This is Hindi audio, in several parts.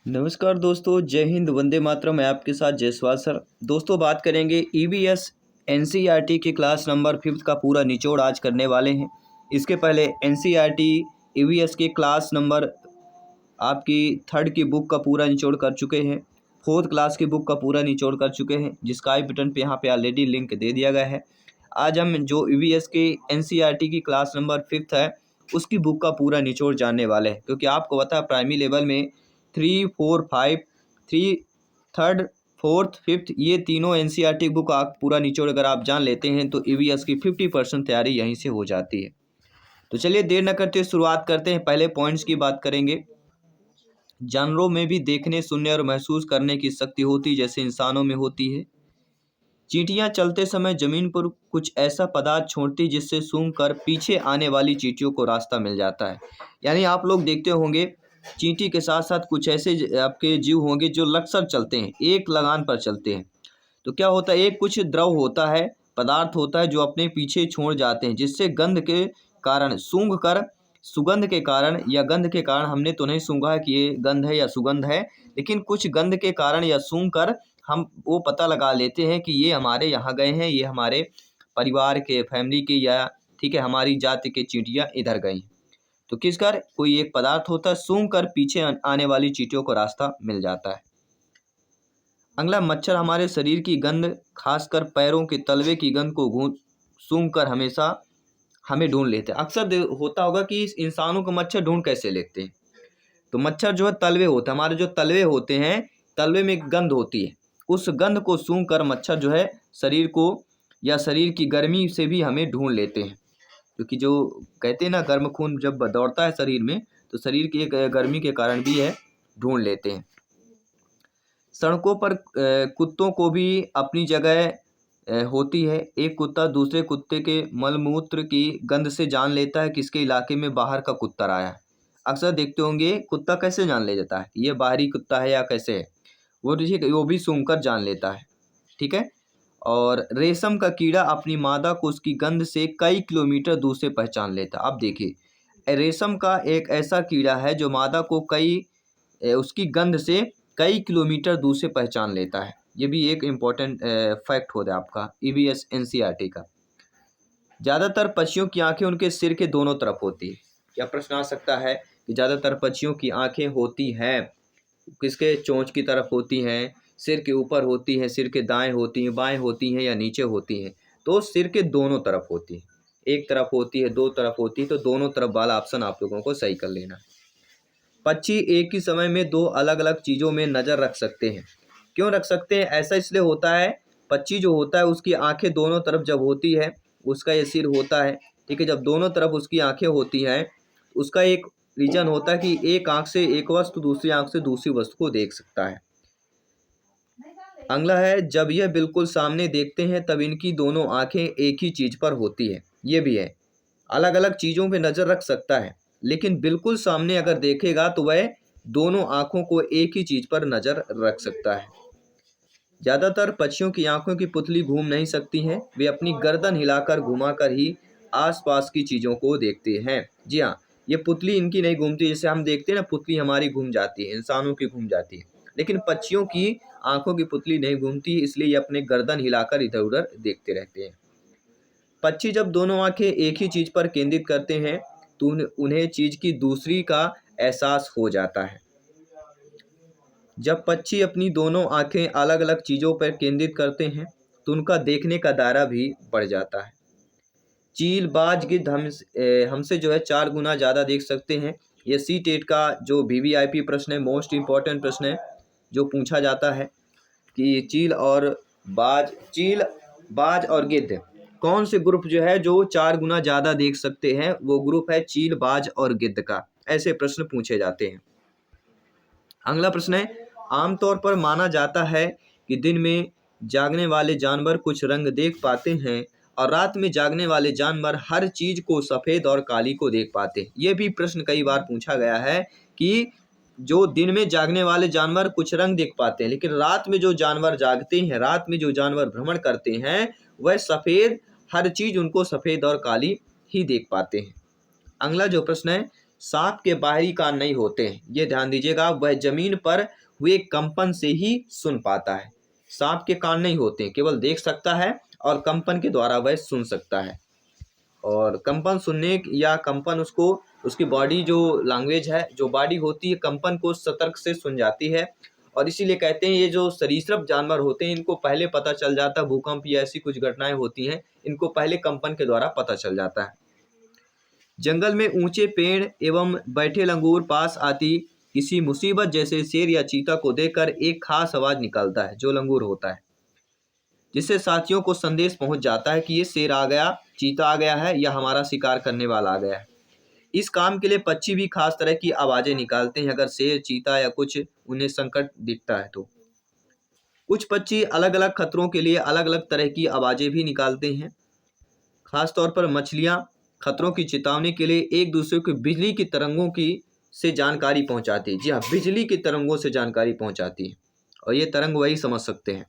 नमस्कार दोस्तों, जय हिंद, वंदे मातरम। मैं आपके साथ जयसवाल सर। दोस्तों, बात करेंगे ईवीएस एनसीईआरटी की क्लास नंबर 5th का पूरा निचोड़ आज करने वाले हैं। इसके पहले एनसीईआरटी ईवीएस के क्लास नंबर आपकी 3rd की बुक का पूरा निचोड़ कर चुके हैं। 4th क्लास की बुक का पूरा निचोड़ कर चुके हैं, जिसका आई बटन पे यहाँ पे ऑलरेडी लिंक दे दिया गया है। आज हम जो ईवीएस के एनसीईआरटी की क्लास नंबर 5th है, उसकी बुक का पूरा निचोड़ जानने वाले हैं। क्योंकि आपको पता है प्राइमरी लेवल में 3, 4, 5, 3, 3rd, 4th, 5th ये तीनों एनसीईआरटी बुक आप पूरा निचोड़ अगर आप जान लेते हैं तो ईवीएस की 50% तैयारी यहीं से हो जाती है। तो चलिए देर न करते शुरुआत करते हैं। पहले पॉइंट्स की बात करेंगे। जानवरों में भी देखने, सुनने और महसूस करने की शक्ति होती जैसे इंसानों में होती है। चींटियां चलते समय जमीन पर कुछ ऐसा पदार्थ छोड़ती जिससे सूंघकर पीछे आने वाली चींटियों को रास्ता मिल जाता है। यानी आप लोग देखते होंगे चींटी के साथ साथ कुछ ऐसे आपके जीव होंगे जो लक्सर चलते हैं, एक लगान पर चलते हैं। तो क्या होता है, एक कुछ द्रव होता है, पदार्थ होता है जो अपने पीछे छोड़ जाते हैं, जिससे गंध के कारण सूंघ कर, सुगंध के कारण या गंध के कारण, हमने तो नहीं सूंघा है कि ये गंध है या सुगंध है, लेकिन कुछ गंध के कारण या सूंघ कर हम वो पता लगा लेते हैं कि ये हमारे यहाँ गए हैं, ये हमारे परिवार के, फैमिली के, या ठीक है हमारी जाति के चींटियाँ इधर गई। तो किस कर कोई एक पदार्थ होता है, सूंघ कर पीछे आने वाली चींटियों को रास्ता मिल जाता है। अगला, मच्छर हमारे शरीर की गंध, खासकर पैरों के तलवे की गंध को सूंघ कर हमेशा हमें ढूंढ लेते हैं। अक्सर होता होगा कि इस इंसानों को मच्छर ढूंढ कैसे लेते हैं। तो मच्छर जो है तलवे होता है, हमारे जो तलवे होते हैं, तलवे में एक गंध होती है, उस गंध को सूंघ कर मच्छर जो है शरीर को या शरीर की गर्मी से भी हमें ढूंढ लेते हैं। क्योंकि जो कहते हैं ना, गर्म खून जब दौड़ता है शरीर में तो शरीर की एक गर्मी के कारण भी है ढूंढ लेते हैं। सड़कों पर कुत्तों को भी अपनी जगह होती है। एक कुत्ता दूसरे कुत्ते के मलमूत्र की गंध से जान लेता है किसके इलाके में बाहर का कुत्ता आया है। अक्सर देखते होंगे कुत्ता कैसे जान ले जाता है ये बाहरी कुत्ता है या कैसे है, वो भी सूंघकर जान लेता है। ठीक है। और रेशम का कीड़ा अपनी मादा को उसकी गंध से कई किलोमीटर दूर से पहचान लेता है। अब देखिए, रेशम का एक ऐसा कीड़ा है जो मादा को उसकी गंध से कई किलोमीटर दूर से पहचान लेता है। ये भी एक इम्पोर्टेंट फैक्ट होता है आपका ईवीएस एनसीईआरटी का। ज़्यादातर पक्षियों की आंखें उनके सिर के दोनों तरफ होती है। क्या प्रश्न आ सकता है कि ज़्यादातर पक्षियों की आंखें होती हैं किसके, चोंच की तरफ होती हैं, सिर के ऊपर होती हैं, सिर के दाएं होती हैं, बाएं होती हैं या नीचे होती हैं? तो सिर के दोनों तरफ होती है। एक तरफ होती है, दो तरफ होती है, तो दोनों तरफ वाला ऑप्शन आप लोगों को सही कर लेना है। पक्षी एक ही समय में दो अलग अलग चीज़ों में नज़र रख सकते हैं। क्यों रख सकते हैं? ऐसा इसलिए होता है, पक्षी जो होता है उसकी आंखें दोनों तरफ जब होती है, उसका ये सिर होता है, ठीक है, जब दोनों तरफ उसकी आंखें होती हैं, उसका एक रीजन होता है कि एक आंख से एक वस्तु, दूसरी आंख से दूसरी वस्तु को देख सकता है। अगला है, जब यह बिल्कुल सामने देखते हैं तब इनकी दोनों आंखें एक ही चीज़ पर होती है। ये भी है, अलग अलग चीज़ों पे नज़र रख सकता है, लेकिन बिल्कुल सामने अगर देखेगा तो वह दोनों आंखों को एक ही चीज़ पर नज़र रख सकता है। ज़्यादातर पक्षियों की आंखों की पुतली घूम नहीं सकती हैं, वे अपनी गर्दन हिलाकर घुमाकर ही आसपास की चीज़ों को देखते हैं। जी हाँ, ये पुतली इनकी नहीं घूमती, जैसे हम देखते हैं ना पुतली हमारी घूम जाती है, इंसानों की घूम जाती है, लेकिन पक्षियों की आंखों की पुतली नहीं घूमती, इसलिए ये अपने गर्दन हिलाकर इधर उधर देखते रहते हैं। पक्षी जब दोनों आंखें एक ही चीज़ पर केंद्रित करते हैं तो उन्हें चीज़ की दूसरी का एहसास हो जाता है। जब पक्षी अपनी दोनों आंखें अलग अलग चीज़ों पर केंद्रित करते हैं तो उनका देखने का दायरा भी बढ़ जाता है। चील, बाज, गिद्ध हमसे जो है 4 गुना ज़्यादा देख सकते हैं। ये सी टेट का जो वीवीआईपी प्रश्न है, मोस्ट इम्पॉर्टेंट प्रश्न है, जो पूछा जाता है कि चील, बाज और गिद्ध कौन से ग्रुप जो है जो 4 गुना ज़्यादा देख सकते हैं, वो ग्रुप है चील, बाज और गिद्ध का। ऐसे प्रश्न पूछे जाते हैं। अगला प्रश्न है, आमतौर पर माना जाता है कि दिन में जागने वाले जानवर कुछ रंग देख पाते हैं और रात में जागने वाले जानवर हर चीज को सफेद और काली को देख पाते हैं। यह भी प्रश्न कई बार पूछा गया है कि जो दिन में जागने वाले जानवर कुछ रंग देख पाते हैं, लेकिन रात में जो जानवर जागते हैं, रात में जो जानवर भ्रमण करते हैं, वह सफेद, हर चीज उनको सफेद और काली ही देख पाते हैं। अगला जो प्रश्न है, सांप के बाहरी कान नहीं होते हैं, ये ध्यान दीजिएगा। वह जमीन पर हुए कंपन से ही सुन पाता है। सांप के कान नहीं होते हैं, केवल देख सकता है और कंपन के द्वारा वह सुन सकता है। और कंपन सुनने या कंपन उसको, उसकी बॉडी जो लैंग्वेज है, जो बॉडी होती है, कंपन को सतर्क से सुन जाती है। और इसीलिए कहते हैं ये जो सरीसृप जानवर होते हैं इनको पहले पता चल जाता है, भूकंप या ऐसी कुछ घटनाएं होती हैं इनको पहले कंपन के द्वारा पता चल जाता है। जंगल में ऊंचे पेड़ एवं बैठे लंगूर पास आती किसी मुसीबत जैसे शेर या चीता को देखकर एक खास आवाज निकालता है, जो लंगूर होता है, जिससे साथियों को संदेश पहुंच जाता है कि ये शेर आ गया, चीता आ गया है या हमारा शिकार करने वाला आ गया है। इस काम के लिए पक्षी भी खास तरह की आवाजें निकालते हैं अगर शेर, चीता या कुछ उन्हें संकट दिखता है तो। कुछ पक्षी अलग अलग खतरों के लिए अलग अलग तरह की आवाजें भी निकालते हैं। खास तौर पर मछलियां खतरों की चेतावनी के लिए एक दूसरे को बिजली की तरंगों की से जानकारी पहुंचाती है। जी हाँ, बिजली की तरंगों से जानकारी पहुंचाती है और ये तरंग वही समझ सकते हैं।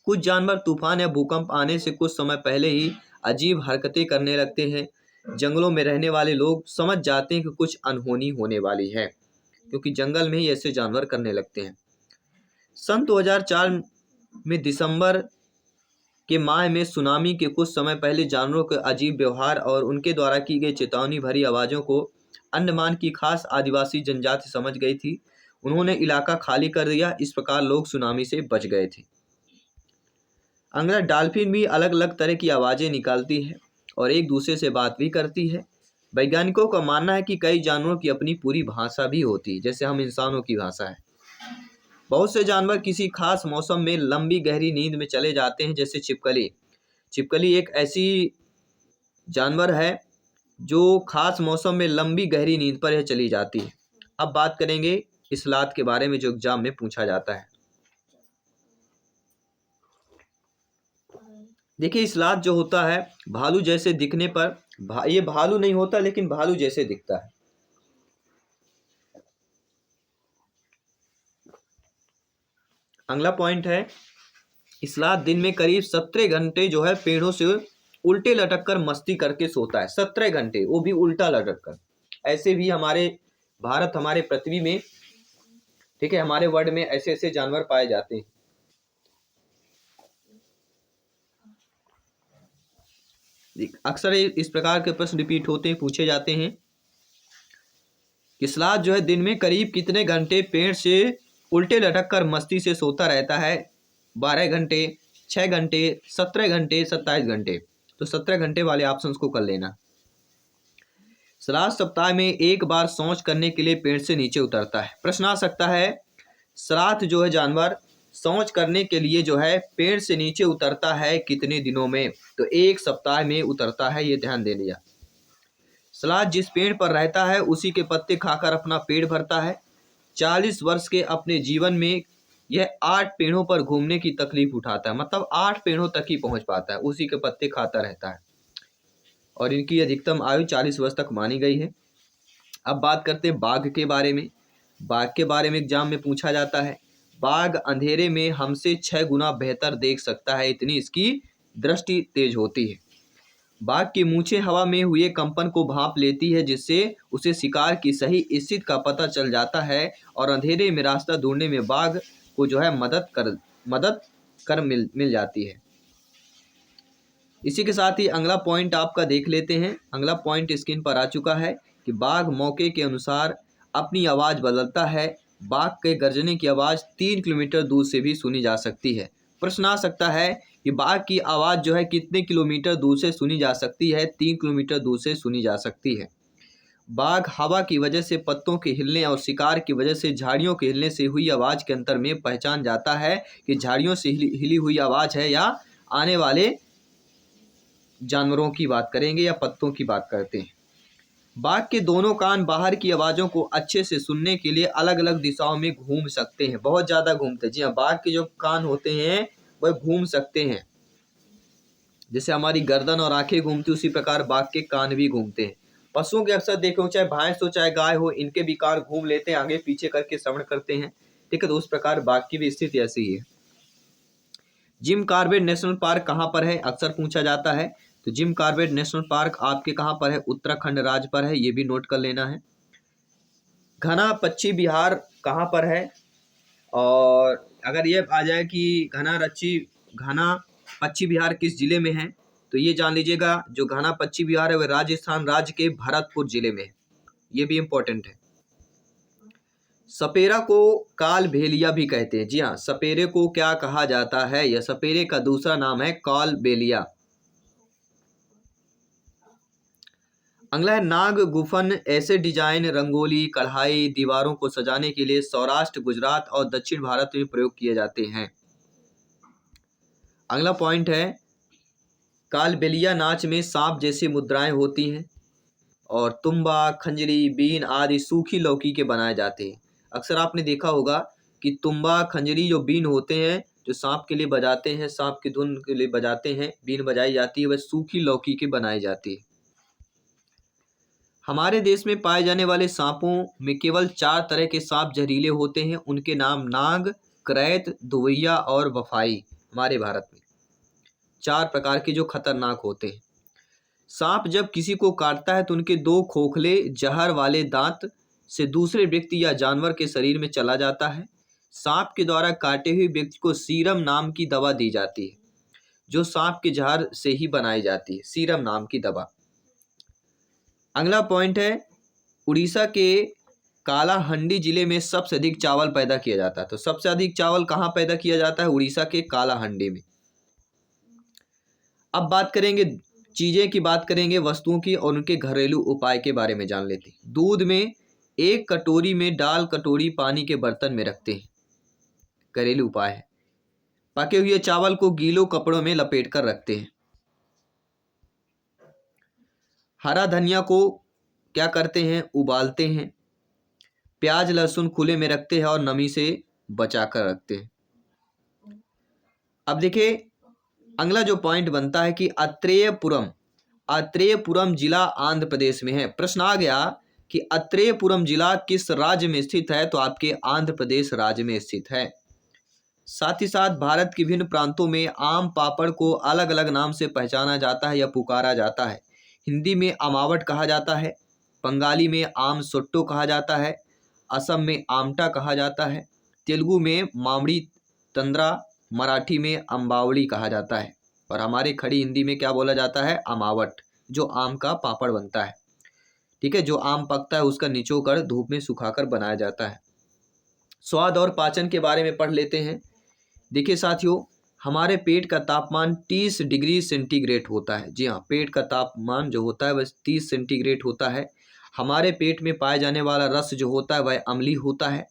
कुछ जानवर तूफान या भूकंप आने से कुछ समय पहले ही अजीब हरकतें करने लगते हैं। जंगलों में रहने वाले लोग समझ जाते हैं कि कुछ अनहोनी होने वाली है, क्योंकि जंगल में ही ऐसे जानवर करने लगते हैं। सन 2004 में दिसंबर के माह में सुनामी के कुछ समय पहले जानवरों के अजीब व्यवहार और उनके द्वारा की गई चेतावनी भरी आवाज़ों को अंडमान की खास आदिवासी जनजाति समझ गई थी। उन्होंने इलाका खाली कर दिया। इस प्रकार लोग सुनामी से बच गए थे। अगला, डॉल्फिन भी अलग अलग तरह की आवाज़ें निकालती है और एक दूसरे से बात भी करती है। वैज्ञानिकों का मानना है कि कई जानवरों की अपनी पूरी भाषा भी होती है, जैसे हम इंसानों की भाषा है। बहुत से जानवर किसी खास मौसम में लंबी गहरी नींद में चले जाते हैं, जैसे छिपकली। छिपकली एक ऐसी जानवर है जो खास मौसम में लंबी गहरी नींद पर यह चली जाती है। अब बात करेंगे इस्लात के बारे में, जो एग्जाम में पूछा जाता है। देखिए, इस्लात जो होता है भालू जैसे दिखने पर, ये भालू नहीं होता लेकिन भालू जैसे दिखता है। अगला पॉइंट है, इस्लात दिन में करीब 17 घंटे जो है पेड़ों से उल्टे लटक कर मस्ती करके सोता है। 17 घंटे, वो भी उल्टा लटक कर। ऐसे भी हमारे भारत, हमारे पृथ्वी में, ठीक है, हमारे वर्ल्ड में ऐसे ऐसे जानवर पाए जाते हैं। अक्सर इस प्रकार के प्रश्न रिपीट होते हैं, पूछे जाते हैं। इस्लात जो है दिन में करीब कितने घंटे पेड़ से उल्टे लटक कर मस्ती से सोता रहता है? 12 घंटे, 6 घंटे, 17 घंटे, 27 घंटे। तो 17 घंटे वाले ऑप्शंस को कर लेना। सलाद सप्ताह में एक बार शौच करने के लिए पेड़ से नीचे उतरता है। प्रश्न आ सकता है, सरात जो है जानवर शौच करने के लिए जो है पेड़ से नीचे उतरता है कितने दिनों में? तो 1 सप्ताह में उतरता है, ये ध्यान दे लिया। सलाद जिस पेड़ पर रहता है उसी के पत्ते खाकर अपना पेट भरता है। 40 वर्ष के अपने जीवन में यह 8 पेड़ों पर घूमने की तकलीफ उठाता है, मतलब 8 पेड़ों तक ही पहुंच पाता है, उसी के पत्ते खाता रहता है। और इनकी अधिकतम आयु 40 वर्ष तक मानी गई है। अब बात करते हैं बाघ के बारे में। बाघ के बारे में एग्जाम में पूछा जाता है। बाघ अंधेरे में हमसे 6 गुना बेहतर देख सकता है, इतनी इसकी दृष्टि तेज होती है। बाघ की मूंछें हवा में हुए कंपन को भांप लेती है, जिससे उसे शिकार की सही स्थिति का पता चल जाता है और अंधेरे में रास्ता ढूंढने में बाघ को जो है मदद कर मिल जाती है। इसी के साथ ही अगला पॉइंट आपका देख लेते हैं। अगला पॉइंट स्क्रीन पर आ चुका है कि बाघ मौके के अनुसार अपनी आवाज़ बदलता है। बाघ के गर्जने की आवाज़ 3 किलोमीटर दूर से भी सुनी जा सकती है। प्रश्न आ सकता है कि बाघ की आवाज़ जो है कितने किलोमीटर दूर से सुनी जा सकती है? 3 किलोमीटर दूर से सुनी जा सकती है। बाघ हवा की वजह से पत्तों के हिलने और शिकार की वजह से झाड़ियों के हिलने से हुई आवाज़ के अंतर में पहचान जाता है कि झाड़ियों से हिली हुई आवाज़ है या आने वाले जानवरों की बात करेंगे या पत्तों की बात करते हैं। बाघ के दोनों कान बाहर की आवाज़ों को अच्छे से सुनने के लिए अलग अलग दिशाओं में घूम सकते हैं, बहुत ज़्यादा घूमते हैं। जी हाँ, बाघ के जो कान होते हैं वह घूम सकते हैं। जैसे हमारी गर्दन और आंखें घूमती, उसी प्रकार बाघ के कान भी घूमते हैं। पशुओं के अक्सर देखो, चाहे भैंस हो चाहे गाय हो, इनके भी कान घूम लेते हैं, आगे पीछे करके श्रवण करते हैं। ठीक है, तो उस प्रकार बाघ की भी स्थिति ऐसी ही है। जिम कॉर्बेट नेशनल पार्क कहाँ पर है? अक्सर पूछा जाता है। तो जिम कॉर्बेट नेशनल पार्क आपके कहाँ पर है? उत्तराखंड राज्य पर है, ये भी नोट कर लेना है। घना पश्चिम बिहार कहाँ पर है? और अगर ये आ जाए कि घना पश्चिम बिहार किस जिले में है, तो ये जान लीजिएगा जो घना पश्चिम बिहार है वह राजस्थान राज्य के भरतपुर जिले में है, ये भी इम्पोर्टेंट है। सपेरा को काल भेलिया भी कहते हैं। जी हाँ, सपेरे को क्या कहा जाता है? यह सपेरे का दूसरा नाम है काल बेलिया। अगला है नाग गुफन। ऐसे डिजाइन रंगोली कढ़ाई दीवारों को सजाने के लिए सौराष्ट्र गुजरात और दक्षिण भारत में प्रयोग किए जाते हैं। अगला पॉइंट है कालबेलिया नाच में सांप जैसी मुद्राएं होती हैं और तुम्बा खंजरी बीन आदि सूखी लौकी के बनाए जाते हैं। अक्सर आपने देखा होगा कि तुम्बा खंजरी जो बीन होते हैं जो सांप के लिए बजाते हैं, सांप की धुन के लिए बजाते हैं, बीन बजाई जाती है, वह सूखी लौकी के बनाई जाती है। हमारे देश में पाए जाने वाले सांपों में केवल 4 तरह के सांप जहरीले होते हैं। उनके नाम नाग, करैत, दुवैया और वफाई। हमारे भारत में 4 प्रकार के जो खतरनाक होते हैं। सांप जब किसी को काटता है तो उनके 2 खोखले जहर वाले दांत से दूसरे व्यक्ति या जानवर के शरीर में चला जाता है। सांप के द्वारा काटे हुए व्यक्ति को सीरम नाम की दवा दी जाती है, जो सांप के जहर से ही बनाई जाती है, सीरम नाम की दवा। अगला पॉइंट है उड़ीसा के कालाहंडी जिले में सबसे अधिक चावल पैदा किया जाता है। तो सबसे अधिक चावल कहाँ पैदा किया जाता है? उड़ीसा के कालाहंडी में। अब बात करेंगे चीज़ें की, बात करेंगे वस्तुओं की और उनके घरेलू उपाय के बारे में जान लेते हैं। दूध में 1 कटोरी में डाल कटोरी पानी के बर्तन में रखते हैं, घरेलू उपाय है। पके हुए चावल को गीलों कपड़ों में लपेट कर रखते हैं। हरा धनिया को क्या करते हैं? उबालते हैं। प्याज लहसुन खुले में रखते हैं और नमी से बचा कर रखते हैं। अब देखिए अगला जो पॉइंट बनता है कि अत्रेयपुरम जिला आंध्र प्रदेश में है। प्रश्न आ गया कि अत्रेयपुरम जिला किस राज्य में स्थित है? तो आपके आंध्र प्रदेश राज्य में स्थित है। साथ ही साथ भारत के विभिन्न प्रांतों में आम पापड़ को अलग अलग नाम से पहचाना जाता है या पुकारा जाता है। हिंदी में अमावट कहा जाता है, बंगाली में आम सोट्टो कहा जाता है, असम में आमटा कहा जाता है, तेलुगु में मामड़ी तंद्रा, मराठी में अम्बावली कहा जाता है और हमारे खड़ी हिंदी में क्या बोला जाता है? अमावट, जो आम का पापड़ बनता है। ठीक है, जो आम पकता है उसका निचो कर धूप में सुखाकर बनाया जाता है। स्वाद और पाचन के बारे में पढ़ लेते हैं। देखिए साथियों, हमारे पेट का तापमान 30 डिग्री सेंटीग्रेड होता है। जी हाँ, पेट का तापमान जो होता है वह 30 सेंटीग्रेड होता है। हमारे पेट में पाए जाने वाला रस जो होता है वह अम्लीय होता है।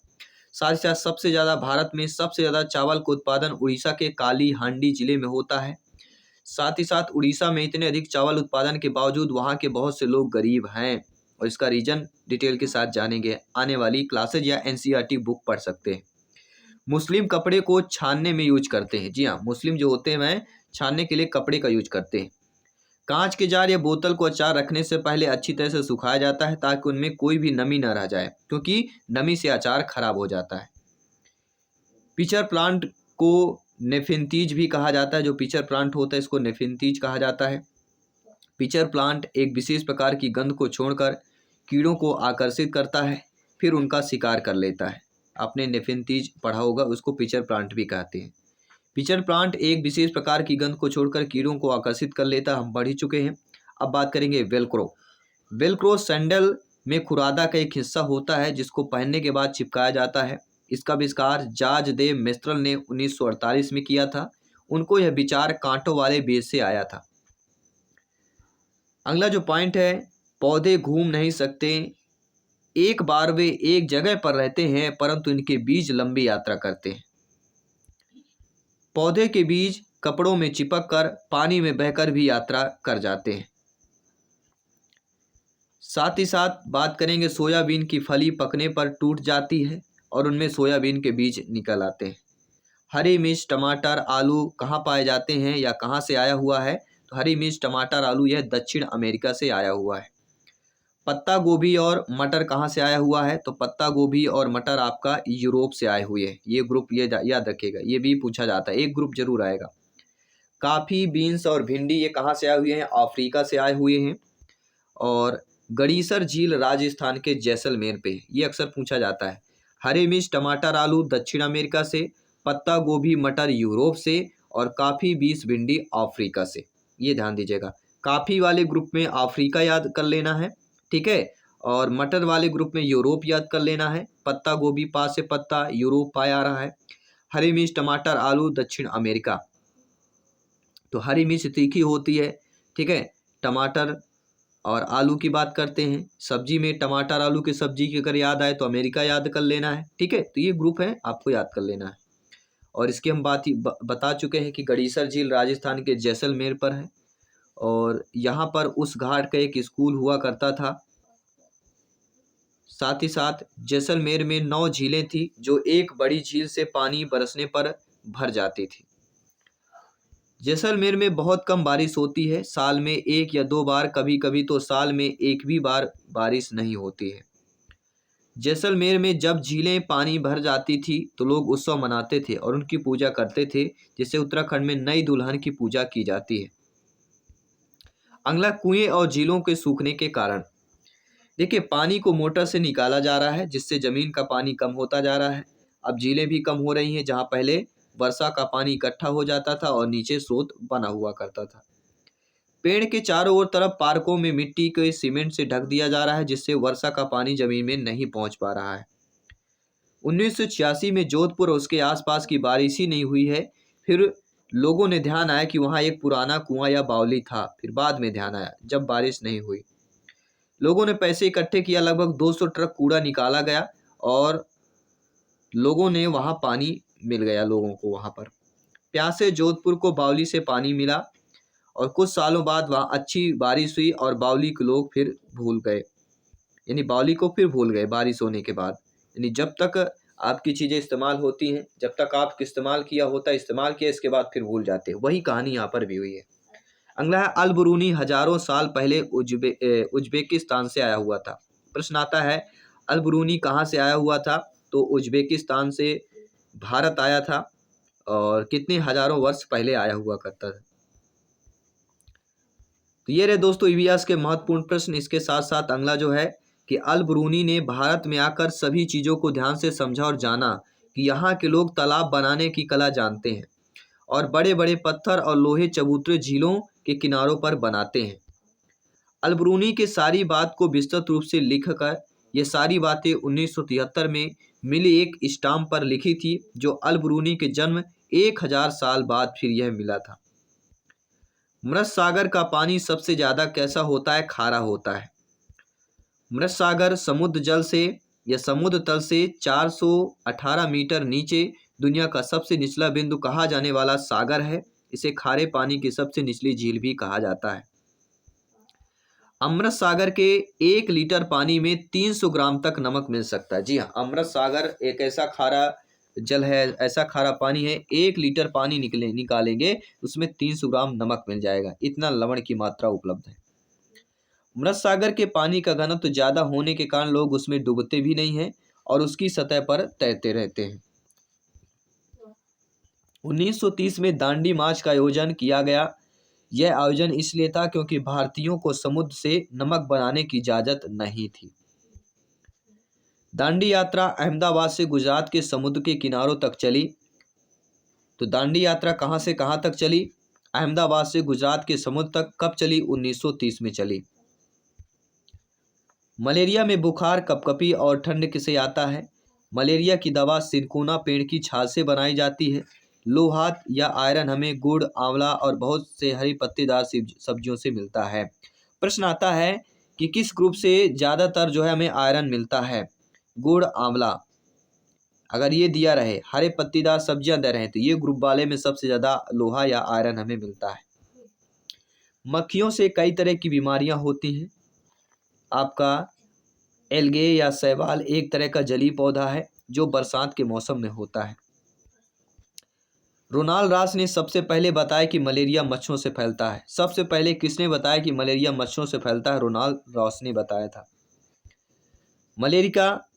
साथ ही साथ सबसे ज़्यादा भारत में सबसे ज़्यादा चावल का उत्पादन उड़ीसा के कालीहांडी जिले में होता है। साथ ही साथ उड़ीसा में इतने अधिक चावल उत्पादन के बावजूद वहाँ के बहुत से लोग गरीब हैं और इसका रीजन डिटेल के साथ जानेंगे। आने वाली क्लासेज या एनसीईआरटी बुक पढ़ सकते हैं। मुस्लिम कपड़े को छानने में यूज करते हैं। जी हाँ, मुस्लिम जो होते हैं वह छानने के लिए कपड़े का यूज करते हैं। कांच के जार या बोतल को अचार रखने से पहले अच्छी तरह से सुखाया जाता है ताकि उनमें कोई भी नमी न रह जाए, क्योंकि नमी से अचार खराब हो जाता है। पिचर प्लांट को नेफिंथीज भी कहा जाता है। जो पिचर प्लांट होता है इसको नेफिंथीज कहा जाता है। पिचर प्लांट एक विशेष प्रकार की गंध को छोड़कर कीड़ों को आकर्षित करता है, फिर उनका शिकार कर लेता है। आपने नेफिंथीज पढ़ा होगा, उसको पिचर प्लांट भी कहते हैं। पिचर प्लांट एक विशेष प्रकार की गंध को छोड़कर कीड़ों को आकर्षित कर लेता है, हम पढ़ ही चुके हैं। अब बात करेंगे वेलक्रो। वेलक्रो सैंडल में खुरादा का एक हिस्सा होता है जिसको पहनने के बाद चिपकाया जाता है। इसका आविष्कार जॉर्ज दे मेस्ट्रल ने 1948 में किया था। उनको यह विचार कांटों वाले बीज से आया था। अगला जो पॉइंट है, पौधे घूम नहीं सकते, एक बार वे एक जगह पर रहते हैं परंतु इनके बीज लंबी यात्रा करते हैं। पौधे के बीज कपड़ों में चिपक कर पानी में बहकर भी यात्रा कर जाते हैं। साथ ही साथ बात करेंगे सोयाबीन की फली पकने पर टूट जाती है और उनमें सोयाबीन के बीज निकल आते हैं। हरी मिर्च टमाटर आलू कहाँ पाए जाते हैं या कहाँ से आया हुआ है? तो हरी मिर्च टमाटर आलू यह दक्षिण अमेरिका से आया हुआ है। पत्ता गोभी और मटर कहाँ से आया हुआ है? तो पत्ता गोभी और मटर आपका यूरोप से आए हुए हैं। ये ग्रुप ये याद रखिएगा, ये भी पूछा जाता है, एक ग्रुप जरूर आएगा। काफ़ी, बीन्स और भिंडी ये कहाँ से आए हुए हैं? अफ्रीका से आए हुए हैं। और गड़ीसर झील राजस्थान के जैसलमेर पे, ये अक्सर पूछा जाता है। हरे मिर्च, टमाटर, आलू दक्षिण अमेरिका से, पत्ता गोभी, मटर यूरोप से, और काफ़ी, बीन्स, भिंडी अफ्रीका से। ये ध्यान दीजिएगा, काफ़ी वाले ग्रुप में अफ्रीका याद कर लेना है, ठीक है। और मटर वाले ग्रुप में यूरोप याद कर लेना है। पत्ता गोभी, पा से पत्ता, यूरोप पाया आ रहा है। हरी मिर्च, टमाटर, आलू दक्षिण अमेरिका। तो हरी मिर्च तीखी होती है, ठीक है। टमाटर और आलू की बात करते हैं, सब्जी में टमाटर आलू की सब्जी की अगर याद आए तो अमेरिका याद कर लेना है, ठीक है। तो ये ग्रुप है, आपको याद कर लेना है। और इसकी हम बता चुके हैं कि गड़ीसर झील राजस्थान के जैसलमेर पर है। और यहाँ पर उस घाट का एक स्कूल हुआ करता था। साथ ही साथ जैसलमेर में 9 झीलें थी, जो एक बड़ी झील से पानी बरसने पर भर जाती थी। जैसलमेर में बहुत कम बारिश होती है, साल में 1 या 2 बार, कभी कभी तो साल में 1 भी बार बारिश नहीं होती है। जैसलमेर में जब झीलें पानी भर जाती थी तो लोग उत्सव मनाते थे और उनकी पूजा करते थे, जिससे उत्तराखंड में नई दुल्हन की पूजा की जाती है। अगला, कुएं और झीलों के सूखने के कारण। देखिए, पानी को मोटर से निकाला जा रहा है, जिससे ज़मीन का पानी कम होता जा रहा है। अब झीलें भी कम हो रही हैं, जहाँ पहले वर्षा का पानी इकट्ठा हो जाता था और नीचे स्रोत बना हुआ करता था। पेड़ के चारों ओर तरफ पार्कों में मिट्टी के सीमेंट से ढक दिया जा रहा है, जिससे वर्षा का पानी जमीन में नहीं पहुंच पा रहा है। 1986 में जोधपुर और उसके आसपास की बारिश ही नहीं हुई है। फिर लोगों ने ध्यान आया कि वहाँ एक पुराना कुआं या बावली था। फिर बाद में ध्यान आया जब बारिश नहीं हुई। लोगों ने पैसे इकट्ठे किया, लगभग 200 ट्रक कूड़ा निकाला गया और लोगों ने वहाँ पानी मिल गया लोगों को वहाँ पर। प्यासे जोधपुर को बावली से पानी मिला और कुछ सालों बाद वहाँ अच्छी बारिश हुई और बावली के लोग फिर भूल गए, यानी बावली को फिर भूल गए बारिश होने के बाद। यानी जब तक आपकी चीज़ें इस्तेमाल होती हैं, जब तक आप इस्तेमाल किया होता है, इस्तेमाल किया, इसके बाद फिर भूल जाते हैं। वही कहानी यहाँ पर भी हुई है। अगला है, अल बुरूनी हजारों साल पहले उज्बेकिस्तान से आया हुआ था। प्रश्न आता है, अल बुरूनी कहाँ से आया हुआ था? तो उज्बेकिस्तान से भारत आया था और कितने हजारों वर्ष पहले आया हुआ करता था। तो ये रहे दोस्तों इतिहास के महत्वपूर्ण प्रश्न। इसके साथ साथ अगला जो है कि अल बुरूनी ने भारत में आकर सभी चीज़ों को ध्यान से समझा और जाना कि यहाँ के लोग तालाब बनाने की कला जानते हैं और बड़े बड़े पत्थर और लोहे चबूतरे झीलों के किनारों पर बनाते हैं। अल बुरूनी के सारी बात को विस्तृत रूप से लिखकर ये सारी बातें 1973 में मिली एक स्टाम्प पर लिखी थी, जो अल बुरूनी के जन्म 1000 साल बाद फिर यह मिला था। मृत सागर का पानी सबसे ज़्यादा कैसा होता है? खारा होता है। मृत सागर समुद्र जल से या समुद्र तल से 418 मीटर नीचे दुनिया का सबसे निचला बिंदु कहा जाने वाला सागर है। इसे खारे पानी की सबसे निचली झील भी कहा जाता है। अमृत सागर के 1 लीटर पानी में 300 ग्राम तक नमक मिल सकता है। जी हाँ, अमृत सागर एक ऐसा खारा जल है, ऐसा खारा पानी है, 1 लीटर पानी निकालेंगे उसमें 300 ग्राम नमक मिल जाएगा। इतना लवण की मात्रा उपलब्ध है। मृत सागर के पानी का घनत्व ज़्यादा होने के कारण लोग उसमें डूबते भी नहीं हैं और उसकी सतह पर तैरते रहते हैं। 1930 में दांडी मार्च का आयोजन किया गया। यह आयोजन इसलिए था क्योंकि भारतीयों को समुद्र से नमक बनाने की इजाज़त नहीं थी। दांडी यात्रा अहमदाबाद से गुजरात के समुद्र के किनारों तक चली। तो दांडी यात्रा कहाँ से कहाँ तक चली? अहमदाबाद से गुजरात के समुद्र तक। कब चली? 1930 में चली। मलेरिया में बुखार, कपकपी और ठंड किसे आता है? मलेरिया की दवा सिरकोना पेड़ की छाल से बनाई जाती है। लोहात या आयरन हमें गुड़, आंवला और बहुत से हरी पत्तेदार सब्जियों से मिलता है। प्रश्न आता है कि किस ग्रुप से ज़्यादातर जो है हमें आयरन मिलता है? गुड़, आंवला। अगर ये दिया रहे, हरे पत्तेदार सब्जियां दे रहे हैं, तो ये ग्रुप वाले में सबसे ज़्यादा लोहा या आयरन हमें मिलता है। मक्खियों से कई तरह की बीमारियां होती हैं। आपका एल्गे या शैवाल एक तरह का जलीय पौधा है जो बरसात के मौसम में होता है। रोनाल्ड रॉस ने सबसे पहले बताया कि मलेरिया मच्छरों से फैलता है। सबसे पहले किसने बताया कि मलेरिया मच्छरों से फैलता है? रोनाल्ड रॉस ने बताया था।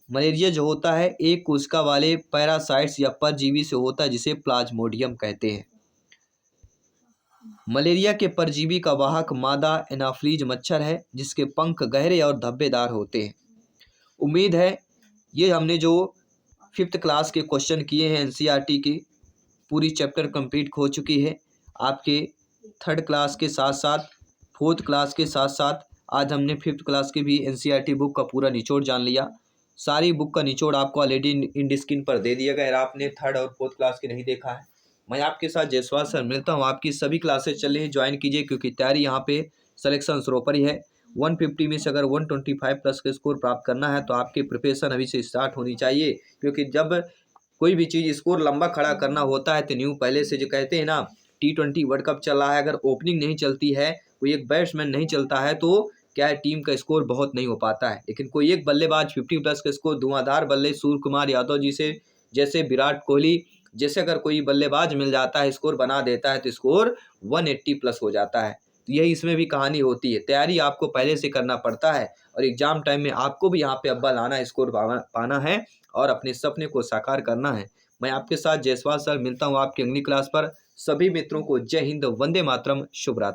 मलेरिया जो होता है एक कोशिका वाले पैरासाइट्स या परजीवी से होता है, जिसे प्लाज्मोडियम कहते हैं। मलेरिया के परजीवी का वाहक मादा एनाफ्लीज मच्छर है जिसके पंख गहरे और धब्बेदार होते हैं। उम्मीद है ये हमने जो 5th क्लास के क्वेश्चन किए हैं एनसीईआरटी के, पूरी चैप्टर कंप्लीट हो चुकी है। आपके 3rd क्लास के साथ साथ 4th क्लास के साथ साथ आज हमने 5th क्लास की भी एनसीईआरटी बुक का पूरा निचोड़ जान लिया। सारी बुक का निचोड़ आपको ऑलरेडी इन स्क्रीन पर दे दिया गया। अगर आपने 3rd और 4th क्लास की नहीं देखा है, मैं आपके साथ जयसवाल सर मिलता हूँ। आपकी सभी क्लासेस चल रही है, ज्वाइन कीजिए क्योंकि तैयारी यहाँ पे सिलेक्शन सरोपर ही है। 150 में से अगर 125 प्लस का स्कोर प्राप्त करना है तो आपकी प्रिपरेशन अभी से स्टार्ट होनी चाहिए, क्योंकि जब कोई भी चीज़ स्कोर लंबा खड़ा करना होता है तो न्यू पहले से जो कहते हैं ना, T20 वर्ल्ड कप चल रहा है, अगर ओपनिंग नहीं चलती है, कोई एक बैट्समैन नहीं चलता है तो क्या है, टीम का स्कोर बहुत नहीं हो पाता है। लेकिन कोई एक बल्लेबाज 50 प्लस का स्कोर धुआंधार बल्ले सूर्य कुमार यादव जी से, जैसे विराट कोहली जैसे अगर कोई बल्लेबाज मिल जाता है, स्कोर बना देता है तो स्कोर 180 प्लस हो जाता है। तो यही इसमें भी कहानी होती है। तैयारी आपको पहले से करना पड़ता है और एग्जाम टाइम में आपको भी यहाँ पे अव्वल आना है, स्कोर पाना है और अपने सपने को साकार करना है। मैं आपके साथ जयसवाल सर मिलता हूँ आपकी अगली क्लास पर। सभी मित्रों को जय हिंद, वंदे मातरम, शुभ रात्रि।